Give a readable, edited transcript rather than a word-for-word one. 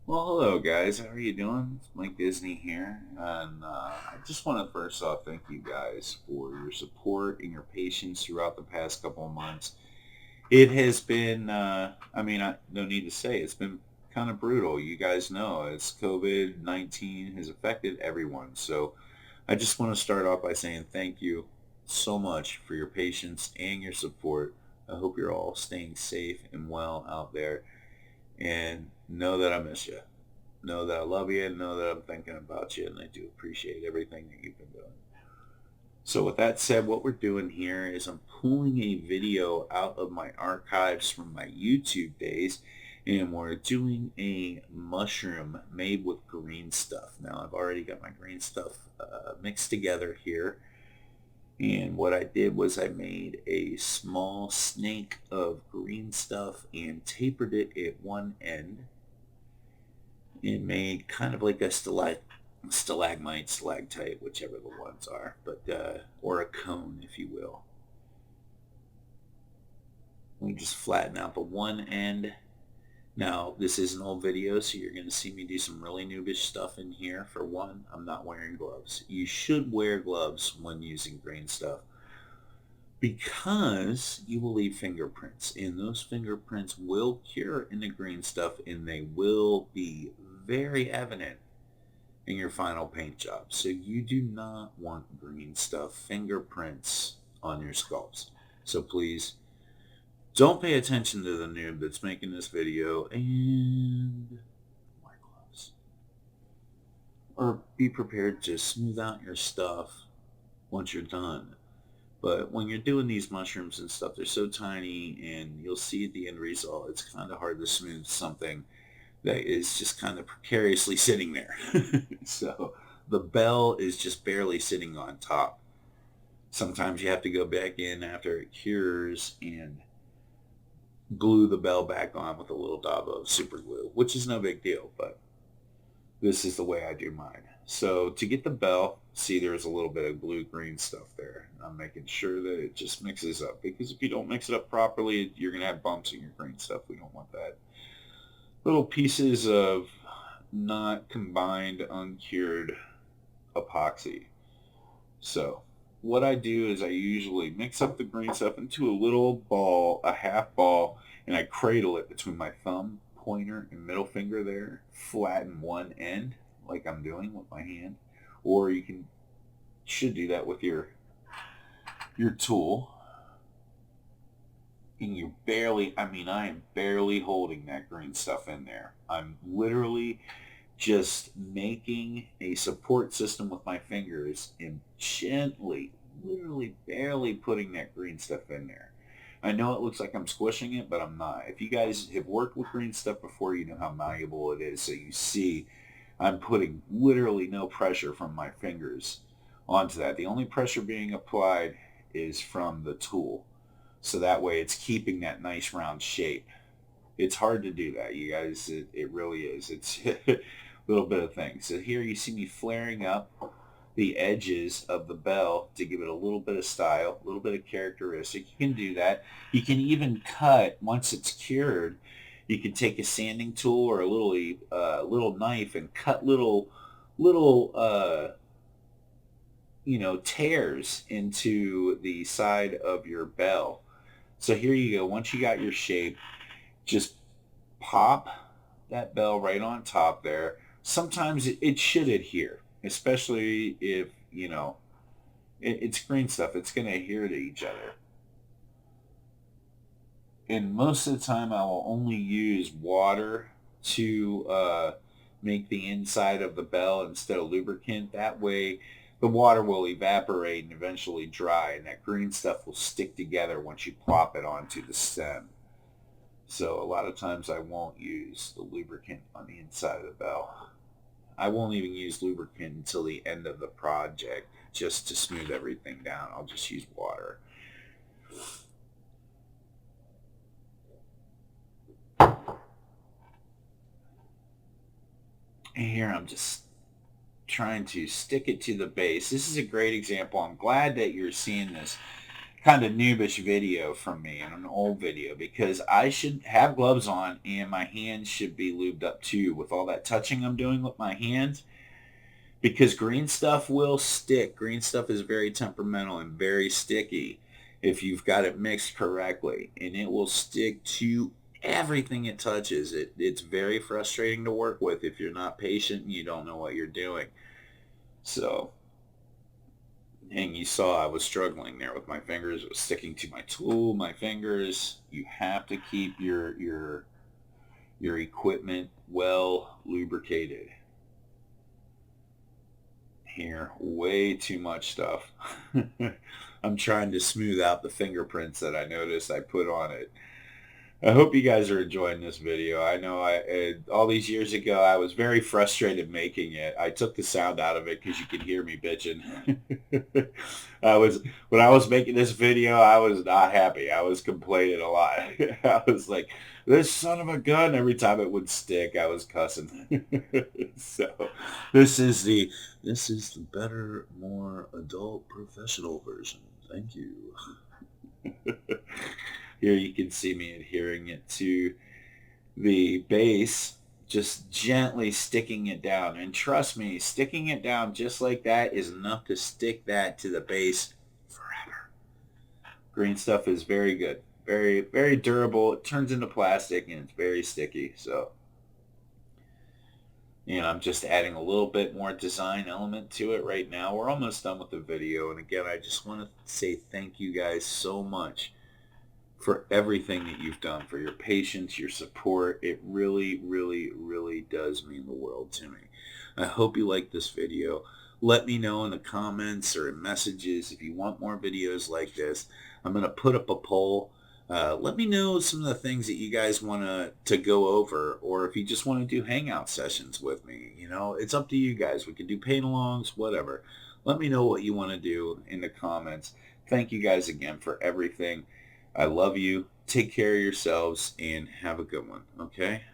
Well, hello guys. How are you doing? It's Mike Disney here, and I just want to first off thank you guys for your support and your patience throughout the past couple of months. It has been, I no need to say, it's been kind of brutal. You guys know, it's COVID-19 has affected everyone. So I just want to start off by saying thank you so much for your patience and your support. I hope you're all staying safe and well out there, and know that I miss you. Know that I love you and know that I'm thinking about you, and I do appreciate everything that you've been doing. So with that said, what we're doing here is I'm pulling a video out of my archives from my YouTube days, and we're doing a mushroom made with green stuff. Now I've already got my green stuff mixed together here, and what I did was I made a small snake of green stuff and tapered it at one end and made kind of like a stalagmite, stalactite, whichever the ones are, but or a cone, if you will. We just flatten out the one end. Now, this is an old video, so you're going to see me do some really noobish stuff in here. For one, I'm not wearing gloves. You should wear gloves when using green stuff because you will leave fingerprints, and those fingerprints will cure in the green stuff, and they will be very evident in your final paint job. So you do not want green stuff fingerprints on your sculpts. So please don't pay attention to the noob that's making this video and wear gloves. Or be prepared to smooth out your stuff once you're done. But when you're doing these mushrooms and stuff, they're so tiny, and you'll see at the end result, it's kind of hard to smooth something that is just kind of precariously sitting there. So the bell is just barely sitting on top. Sometimes you have to go back in after it cures and glue the bell back on with a little dab of super glue, which is no big deal, but this is the way I do mine. So to get the bell, see there's a little bit of blue green stuff there. I'm making sure that it just mixes up, because if you don't mix it up properly, you're going to have bumps in your green stuff. We don't want that. Little pieces of not combined uncured epoxy. So what I do is I usually mix up the green stuff into a little ball, a half ball, and I cradle it between my thumb, pointer, and middle finger there. Flatten one end like I'm doing with my hand. Or you should do that with your tool. And you're barely, I am barely holding that green stuff in there. I'm literally just making a support system with my fingers and gently, literally barely putting that green stuff in there. I know it looks like I'm squishing it, but I'm not. If you guys have worked with green stuff before, you know how malleable it is. So you see I'm putting literally no pressure from my fingers onto that. The only pressure being applied is from the tool. So that way it's keeping that nice round shape. It's hard to do that, you guys. It really is. It's a little bit of things. So here you see me flaring up the edges of the bell to give it a little bit of style, a little bit of characteristic. You can do that. You can even cut, once it's cured, you can take a sanding tool or a little knife and cut little tears into the side of your bell. So here you go. Once you got your shape, just pop that bell right on top there. Sometimes it should adhere, especially if, it's green stuff. It's going to adhere to each other. And most of the time I will only use water to make the inside of the bell instead of lubricant. That way the water will evaporate and eventually dry, and that green stuff will stick together once you plop it onto the stem. So a lot of times I won't use the lubricant on the inside of the bell. I won't even use lubricant until the end of the project just to smooth everything down. I'll just use water. And here I'm just trying to stick it to the base. This is a great example. I'm glad that you're seeing this kind of noobish video from me in an old video, because I should have gloves on and my hands should be lubed up too with all that touching I'm doing with my hands, because green stuff will stick. Green stuff is very temperamental and very sticky if you've got it mixed correctly, and it will stick to everything it touches. It's very frustrating to work with if you're not patient and you don't know what you're doing. So, and you saw I was struggling there with my fingers. It was sticking to my tool, my fingers. You have to keep your equipment well lubricated. Here, way too much stuff. I'm trying to smooth out the fingerprints that I noticed I put on it. I hope you guys are enjoying this video. I know all these years ago, I was very frustrated making it. I took the sound out of it because you could hear me bitching. When I was making this video, I was not happy. I was complaining a lot. I was like, this son of a gun. Every time it would stick, I was cussing. So this is the better, more adult, professional version. Thank you. Here you can see me adhering it to the base, just gently sticking it down. And trust me, sticking it down just like that is enough to stick that to the base forever. Green stuff is very good. Very, very durable. It turns into plastic and it's very sticky. So, I'm just adding a little bit more design element to it right now. We're almost done with the video. And again, I just want to say thank you guys so much for everything that you've done, for your patience, your support. It really, really, really does mean the world to me. I hope you like this video. Let me know in the comments or in messages if you want more videos like this. I'm going to put up a poll. Let me know some of the things that you guys want to go over, or if you just want to do hangout sessions with me. It's up to you guys. We can do paint-alongs, whatever. Let me know what you want to do in the comments. Thank you guys again for everything. I love you. Take care of yourselves and have a good one, okay?